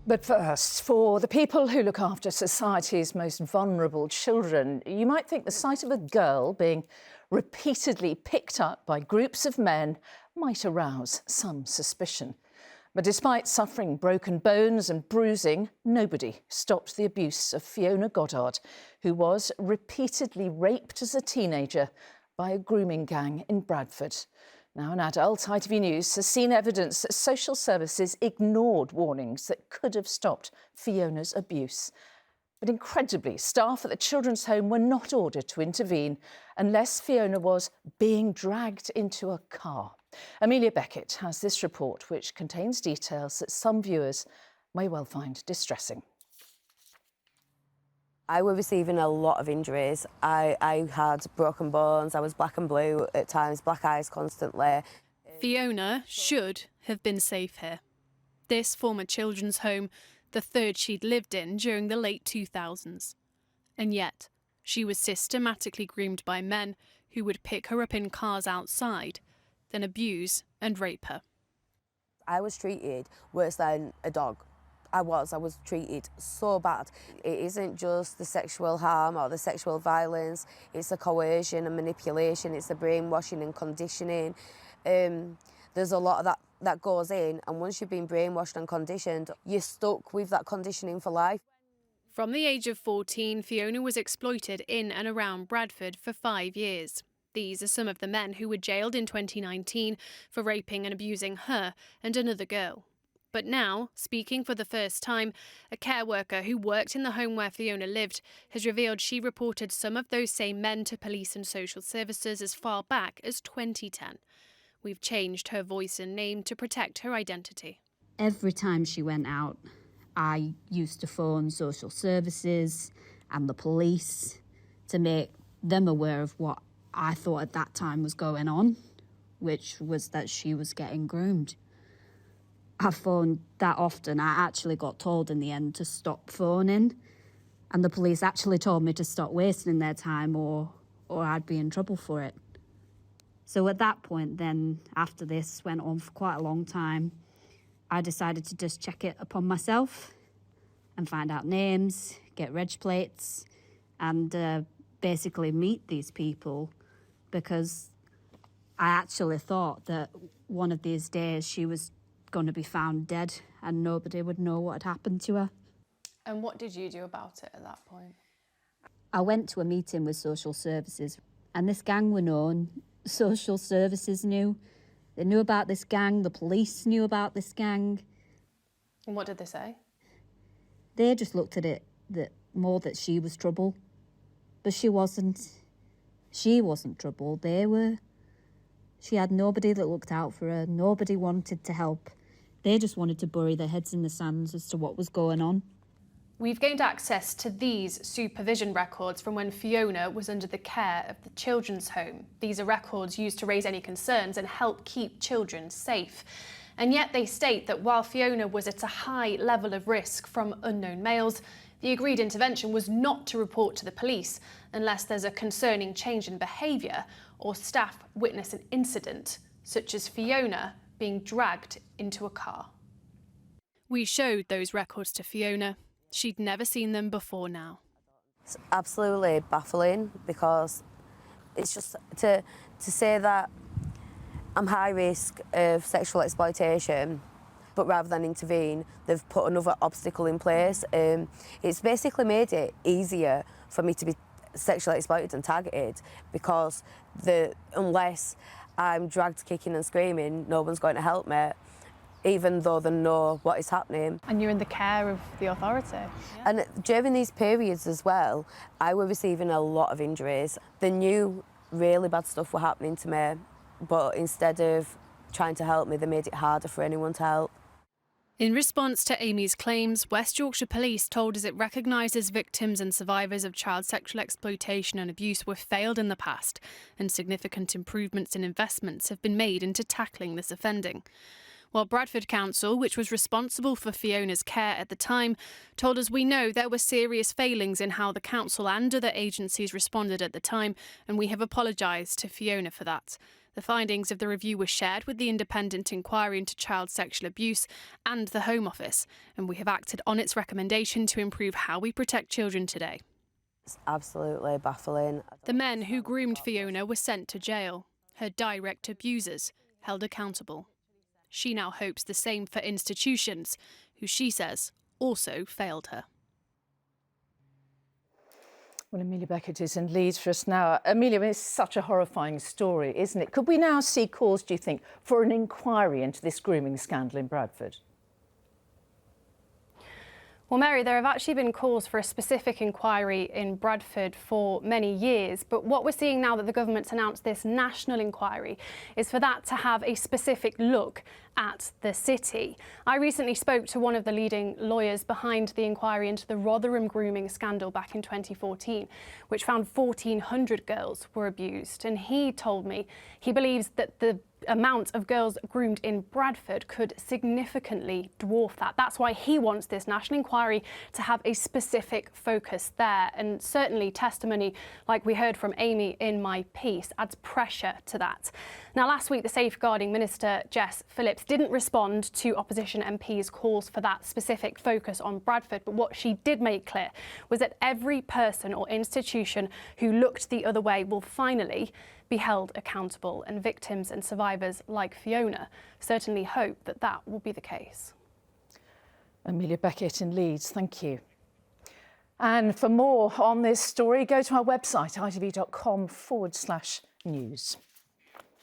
But first, for the people who look after society's most vulnerable children, you might think the sight of a girl being repeatedly picked up by groups of men might arouse some suspicion. But despite suffering broken bones and bruising, nobody stopped the abuse of Fiona Goddard, who was repeatedly raped as a teenager by a grooming gang in Bradford. Now an adult, ITV News has seen evidence that social services ignored warnings that could have stopped Fiona's abuse. But incredibly, staff at the children's home were not ordered to intervene unless Fiona was being dragged into a car. Amelia Beckett has this report, which contains details that some viewers may well find distressing. I was receiving a lot of injuries. I had broken bones, I was black and blue at times, black eyes constantly. Fiona should have been safe here. This former children's home, the third she'd lived in during the late 2000s. And yet, she was systematically groomed by men who would pick her up in cars outside, then abuse and rape her. I was treated worse than a dog. I was treated so bad. It isn't just the sexual harm or the sexual violence, it's the coercion and manipulation, it's the brainwashing and conditioning. There's a lot of that goes in, and once you've been brainwashed and conditioned, you're stuck with that conditioning for life. From the age of 14, Fiona was exploited in and around Bradford for 5 years. These are some of the men who were jailed in 2019 for raping and abusing her and another girl. But now, speaking for the first time, a care worker who worked in the home where Fiona lived has revealed she reported some of those same men to police and social services as far back as 2010. We've changed her voice and name to protect her identity. Every time she went out, I used to phone social services and the police to make them aware of what I thought at that time was going on, which was that she was getting groomed. I phoned that often. I actually got told in the end to stop phoning, and the police actually told me to stop wasting their time or I'd be in trouble for it. So at that point then, after this went on for quite a long time, I decided to just check it upon myself and find out names, get reg plates, and basically meet these people, because I actually thought that one of these days she was going to be found dead and nobody would know what had happened to her. And what did you do about it at that point? I went to a meeting with social services, and this gang were known. Social services knew. They knew about this gang, the police knew about this gang. And what did they say? They just looked at it that she was trouble. But she wasn't. She wasn't trouble, they were. She had nobody that looked out for her, nobody wanted to help. They just wanted to bury their heads in the sands as to what was going on. We've gained access to these supervision records from when Fiona was under the care of the children's home. These are records used to raise any concerns and help keep children safe. And yet they state that while Fiona was at a high level of risk from unknown males, the agreed intervention was not to report to the police unless there's a concerning change in behaviour or staff witness an incident, such as Fiona being dragged into a car. We showed those records to Fiona. She'd never seen them before now. It's absolutely baffling, because it's just to say that I'm high risk of sexual exploitation, but rather than intervene, they've put another obstacle in place. It's basically made it easier for me to be sexually exploited and targeted, because unless I'm dragged kicking and screaming, no one's going to help me, even though they know what is happening. And you're in the care of the authority. Yeah. And during these periods as well, I was receiving a lot of injuries. They knew really bad stuff were happening to me, but instead of trying to help me, they made it harder for anyone to help. In response to Amy's claims, West Yorkshire Police told us it recognises victims and survivors of child sexual exploitation and abuse were failed in the past, and significant improvements and investments have been made into tackling this offending. While Bradford Council, which was responsible for Fiona's care at the time, told us we know there were serious failings in how the council and other agencies responded at the time, and we have apologised to Fiona for that. The findings of the review were shared with the Independent Inquiry into Child Sexual Abuse and the Home Office, and we have acted on its recommendation to improve how we protect children today. It's absolutely baffling. The men who groomed Fiona were sent to jail, her direct abusers held accountable. She now hopes the same for institutions, who she says also failed her. Well, Amelia Beckett is in Leeds for us now. Amelia, it's such a horrifying story, isn't it? Could we now see cause, do you think, for an inquiry into this grooming scandal in Bradford? Well, Mary, there have actually been calls for a specific inquiry in Bradford for many years, but what we're seeing now that the government's announced this national inquiry is for that to have a specific look at the city. I recently spoke to one of the leading lawyers behind the inquiry into the Rotherham grooming scandal back in 2014, which found 1,400 girls were abused, and he told me he believes that the amount of girls groomed in Bradford could significantly dwarf that. That's why he wants this national inquiry to have a specific focus there. And certainly testimony like we heard from Amy in my piece adds pressure to that. Now, last week, the Safeguarding Minister, Jess Phillips, didn't respond to opposition MPs' calls for that specific focus on Bradford. But what she did make clear was that every person or institution who looked the other way will finally be held accountable, and victims and survivors like Fiona certainly hope that that will be the case. Amelia Beckett in Leeds, thank you. And for more on this story, go to our website, itv.com/news.